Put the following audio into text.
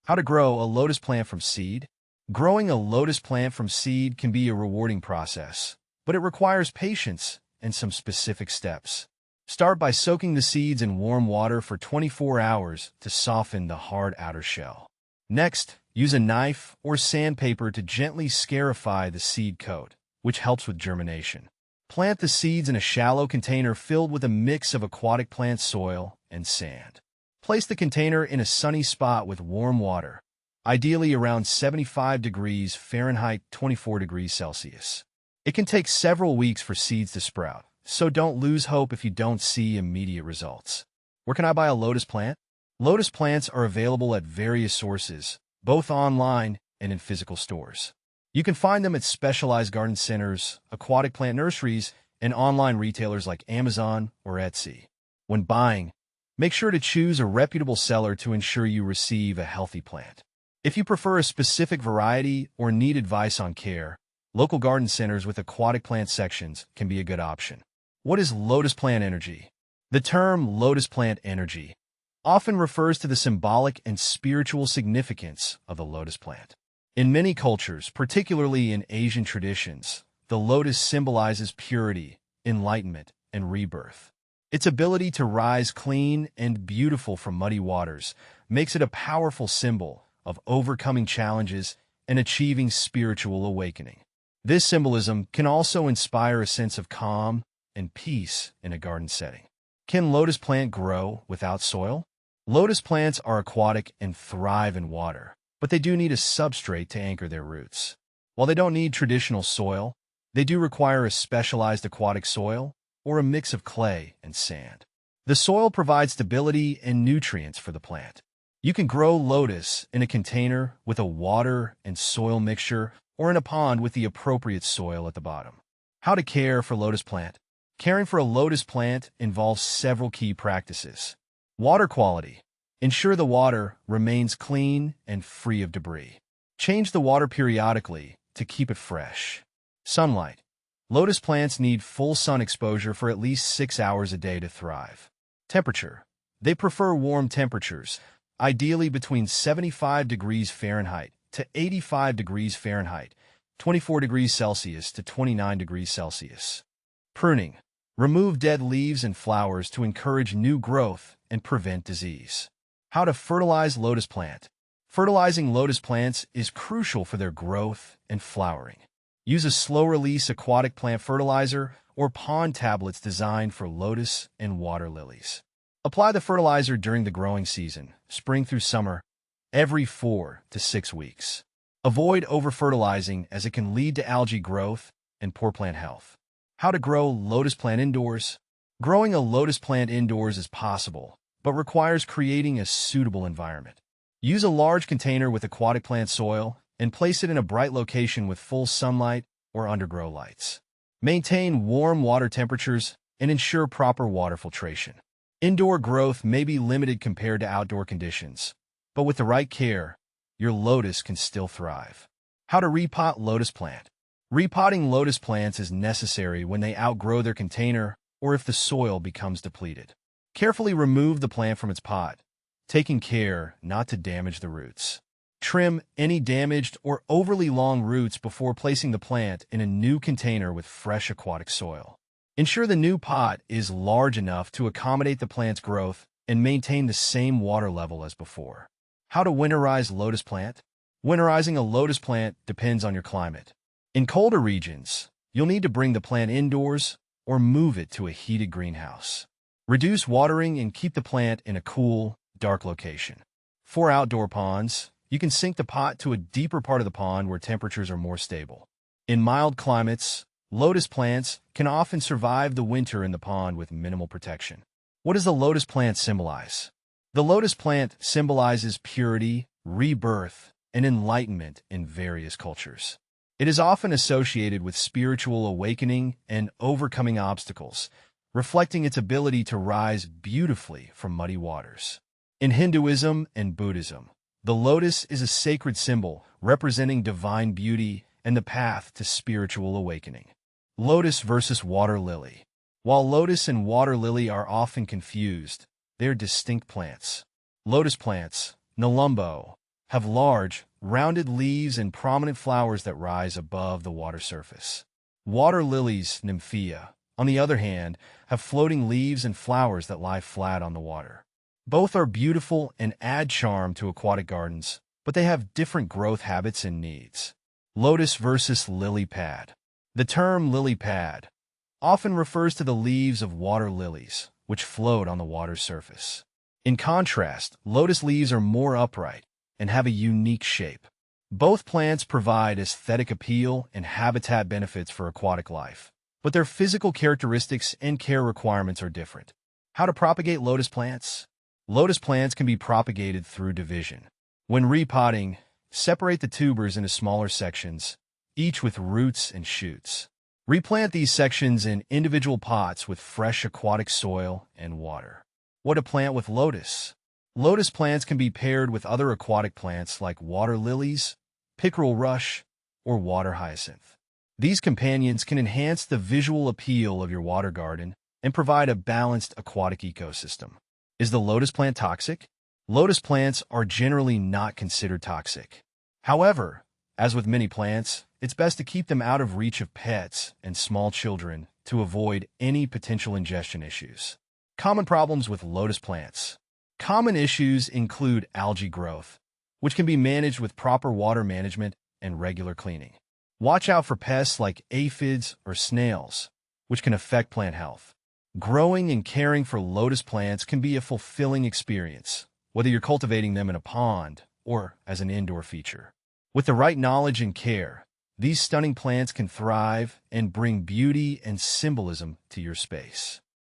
How to grow a lotus plant from seed? Growing a lotus plant from seed can be a rewarding process, but it requires patience and some specific steps. Start by soaking the seeds in warm water for 24 hours to soften the hard outer shell. Next, use a knife or sandpaper to gently scarify the seed coat, which helps with germination. Plant the seeds in a shallow container filled with a mix of aquatic plant soil and sand. Place the container in a sunny spot with warm water, ideally around 75 degrees Fahrenheit, 24 degrees Celsius. It can take several weeks for seeds to sprout, so don't lose hope if you don't see immediate results. Where can I buy a lotus plant? Lotus plants are available at various sources, both online and in physical stores. You can find them at specialized garden centers, aquatic plant nurseries, and online retailers like Amazon or Etsy. When buying, make sure to choose a reputable seller to ensure you receive a healthy plant. If you prefer a specific variety or need advice on care, local garden centers with aquatic plant sections can be a good option. What is lotus plant energy? The term lotus plant energy often refers to the symbolic and spiritual significance of the lotus plant. In many cultures, particularly in Asian traditions, the lotus symbolizes purity, enlightenment, and rebirth. Its ability to rise clean and beautiful from muddy waters makes it a powerful symbol of overcoming challenges and achieving spiritual awakening. This symbolism can also inspire a sense of calm and peace in a garden setting. Can lotus plant grow without soil? Lotus plants are aquatic and thrive in water, but they do need a substrate to anchor their roots. While they don't need traditional soil, they do require a specialized aquatic soil or a mix of clay and sand. The soil provides stability and nutrients for the plant. You can grow lotus in a container with a water and soil mixture or in a pond with the appropriate soil at the bottom. How to care for lotus plant? Caring for a lotus plant involves several key practices. Water quality. Ensure the water remains clean and free of debris. Change the water periodically to keep it fresh. Sunlight. Lotus plants need full sun exposure for at least 6 hours a day to thrive. Temperature. They prefer warm temperatures, ideally between 75 degrees Fahrenheit to 85 degrees Fahrenheit, 24 degrees Celsius to 29 degrees Celsius. Pruning. Remove dead leaves and flowers to encourage new growth and prevent disease. How to fertilize lotus plant. Fertilizing lotus plants is crucial for their growth and flowering. Use a slow-release aquatic plant fertilizer or pond tablets designed for lotus and water lilies. Apply the fertilizer during the growing season, spring through summer, every 4 to 6 weeks. Avoid over-fertilizing as it can lead to algae growth and poor plant health. How to grow lotus plant indoors. Growing a lotus plant indoors is possible, but requires creating a suitable environment. Use a large container with aquatic plant soil and place it in a bright location with full sunlight or undergrow lights. Maintain warm water temperatures and ensure proper water filtration. Indoor growth may be limited compared to outdoor conditions, but with the right care, your lotus can still thrive. How to repot lotus plant. Repotting lotus plants is necessary when they outgrow their container or if the soil becomes depleted. Carefully remove the plant from its pot, taking care not to damage the roots. Trim any damaged or overly long roots before placing the plant in a new container with fresh aquatic soil. Ensure the new pot is large enough to accommodate the plant's growth and maintain the same water level as before. How to winterize lotus plant. Winterizing a lotus plant depends on your climate. In colder regions, you'll need to bring the plant indoors or move it to a heated greenhouse. Reduce watering and keep the plant in a cool, dark location. For outdoor ponds, you can sink the pot to a deeper part of the pond where temperatures are more stable. In mild climates, lotus plants can often survive the winter in the pond with minimal protection. What does the lotus plant symbolize? The lotus plant symbolizes purity, rebirth, and enlightenment in various cultures. It is often associated with spiritual awakening and overcoming obstacles, reflecting its ability to rise beautifully from muddy waters. In Hinduism and Buddhism, the lotus is a sacred symbol representing divine beauty and the path to spiritual awakening. Lotus versus water lily. While lotus and water lily are often confused, they are distinct plants. Lotus plants, Nelumbo, have large, rounded leaves and prominent flowers that rise above the water surface. Water lilies, Nymphea, on the other hand, have floating leaves and flowers that lie flat on the water. Both are beautiful and add charm to aquatic gardens, but they have different growth habits and needs. Lotus versus lily pad. The term lily pad often refers to the leaves of water lilies, which float on the water's surface. In contrast, lotus leaves are more upright and have a unique shape. Both plants provide aesthetic appeal and habitat benefits for aquatic life, but their physical characteristics and care requirements are different. How to propagate lotus plants? Lotus plants can be propagated through division. When repotting, separate the tubers into smaller sections, each with roots and shoots. Replant these sections in individual pots with fresh aquatic soil and water. What to plant with lotus? Lotus plants can be paired with other aquatic plants like water lilies, pickerel rush, or water hyacinth. These companions can enhance the visual appeal of your water garden and provide a balanced aquatic ecosystem. Is the lotus plant toxic? Lotus plants are generally not considered toxic. However, as with many plants, it's best to keep them out of reach of pets and small children to avoid any potential ingestion issues. Common problems with lotus plants. Common issues include algae growth, which can be managed with proper water management and regular cleaning. Watch out for pests like aphids or snails, which can affect plant health. Growing and caring for lotus plants can be a fulfilling experience, whether you're cultivating them in a pond or as an indoor feature. With the right knowledge and care, these stunning plants can thrive and bring beauty and symbolism to your space.